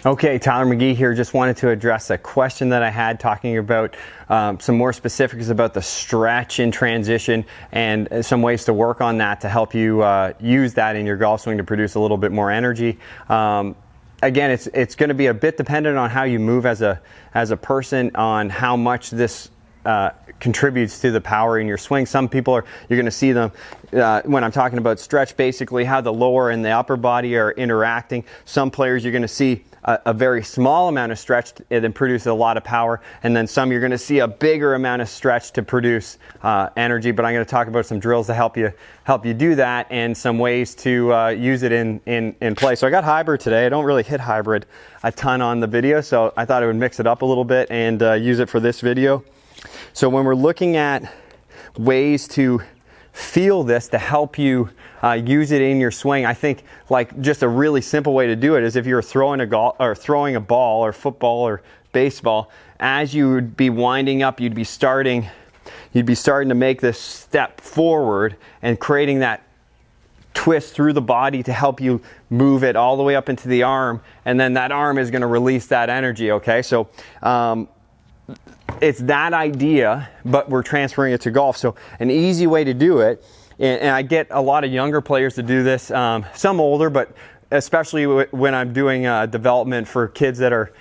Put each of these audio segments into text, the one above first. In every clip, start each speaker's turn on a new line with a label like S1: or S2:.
S1: Okay, Tyler McGee here. Just wanted to address a question that I had talking about some more specifics about the stretch in transition and some ways to work on that to help you use that in your golf swing to produce a little bit more energy. Again, it's going to be a bit dependent on how you move as a person, on how much this contributes to the power in your swing. Some people you're going to see them when I'm talking about stretch, basically how the lower and the upper body are interacting. Some players you're going to see a very small amount of stretch and then produce a lot of power, and then some you're going to see a bigger amount of stretch to produce energy. But I'm going to talk about some drills to help you do that, and some ways to use it in play. So I got hybrid today. I don't really hit hybrid a ton on the video, so I thought I would mix it up a little bit and use it for this video. So when we're looking at ways to feel this to help you use it in your swing, I think like just a really simple way to do it is if you're throwing a ball or football or baseball, as you would be winding up, you'd be starting to make this step forward and creating that twist through the body to help you move it all the way up into the arm, and then that arm is going to release that energy. Okay, so it's that idea, but we're transferring it to golf. So an easy way to do it, and I get a lot of younger players to do this, some older, but especially when I'm doing development for kids that are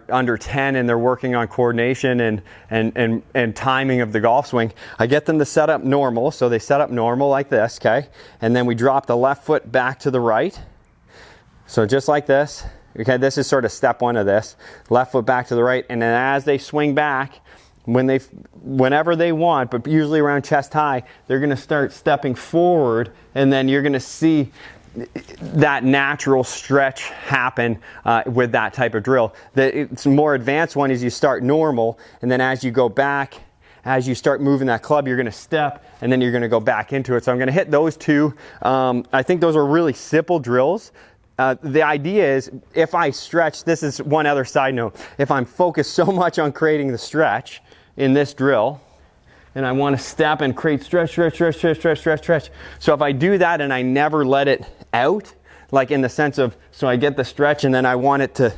S1: under 10 and they're working on coordination and timing of the golf swing, I get them to set up normal. So they set up normal like this, okay? And then we drop the left foot back to the right. So just like this. Okay, this is sort of step one of this. Left foot back to the right, and then as they swing back, whenever they want, but usually around chest high, they're going to start stepping forward, and then you're going to see that natural stretch happen with that type of drill. It's a more advanced one is you start normal, and then as you go back, as you start moving that club, you're going to step, and then you're going to go back into it. So I'm going to hit those two. I think those are really simple drills. The idea is if I stretch, this is one other side note, if I'm focused so much on creating the stretch in this drill, and I want to step and create stretch. So if I do that and I never let it out, like in the sense of, so I get the stretch and then I want it to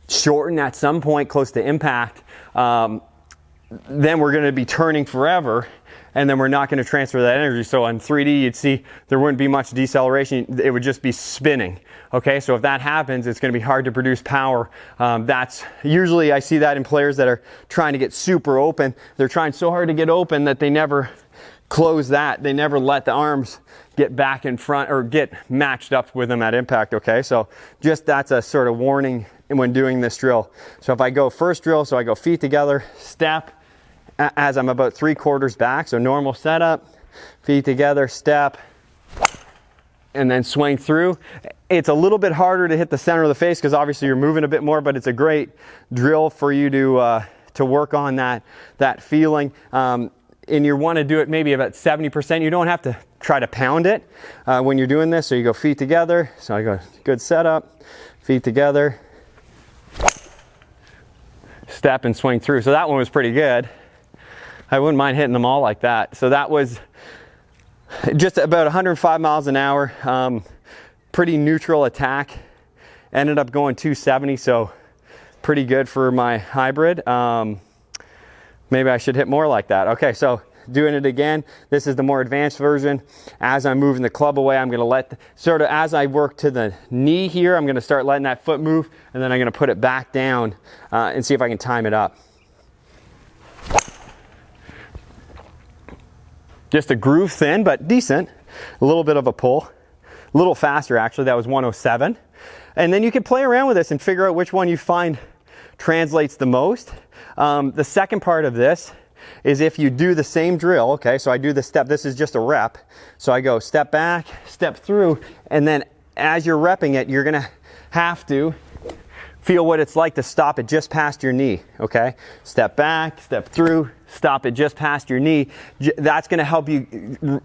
S1: shorten at some point close to impact, then we're going to be turning forever, and then we're not going to transfer that energy. So on 3D, you'd see there wouldn't be much deceleration. It would just be spinning. Okay, so if that happens, it's going to be hard to produce power. That's usually I see that in players that are trying to get super open. They're trying so hard to get open that they never close that. They never let the arms get back in front or get matched up with them at impact. Okay, so just that's a sort of warning when doing this drill. So if I go first drill, so I go feet together, step, as I'm about 3/4 back, so normal setup, feet together, step, and then swing through. It's a little bit harder to hit the center of the face because obviously you're moving a bit more, but it's a great drill for you to work on that feeling. And you want to do it maybe about 70%. You don't have to try to pound it when you're doing this. So you go feet together. So I go good setup, feet together, step and swing through. So that one was pretty good. I wouldn't mind hitting them all like that. So that was just about 105 miles an hour. Pretty neutral attack. Ended up going 270, so pretty good for my hybrid. Maybe I should hit more like that. Okay, so doing it again. This is the more advanced version. As I'm moving the club away, I'm going to let, sort of as I work to the knee here, I'm going to start letting that foot move, and then I'm going to put it back down and see if I can time it up. Just a groove thin, but decent. A little bit of a pull. A little faster, actually. That was 107. And then you can play around with this and figure out which one you find translates the most. The second part of this is if you do the same drill, okay, so I do the step, this is just a rep. So I go step back, step through, and then as you're repping it, you're gonna have to feel what it's like to stop it just past your knee, okay? Step back, step through, stop it just past your knee. That's going to help you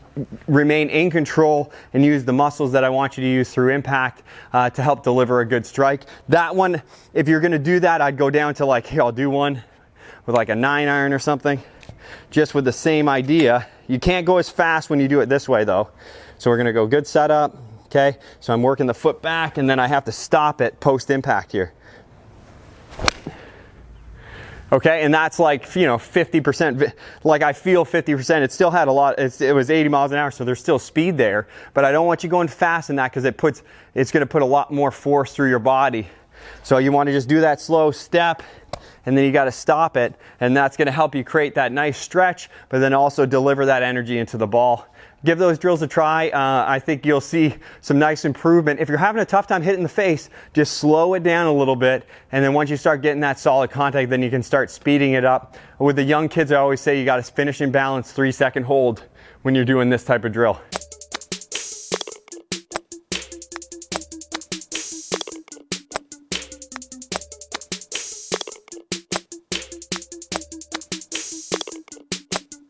S1: remain in control and use the muscles that I want you to use through impact to help deliver a good strike. That one, if you're going to do that, I'd go down to like, here, I'll do one with like a 9-iron or something, just with the same idea. You can't go as fast when you do it this way though. So we're going to go good setup, okay? So I'm working the foot back and then I have to stop it post impact here. Okay, and that's like, you know, 50%, like I feel 50%. It still had a lot, it was 80 miles an hour, so there's still speed there, but I don't want you going fast in that because it's gonna put a lot more force through your body. So you wanna just do that slow step, and then you gotta stop it, and that's gonna help you create that nice stretch, but then also deliver that energy into the ball. Give those drills a try. I think you'll see some nice improvement. If you're having a tough time hitting the face, just slow it down a little bit, and then once you start getting that solid contact, then you can start speeding it up. With the young kids, I always say you gotta finish in balance, 3-second hold when you're doing this type of drill.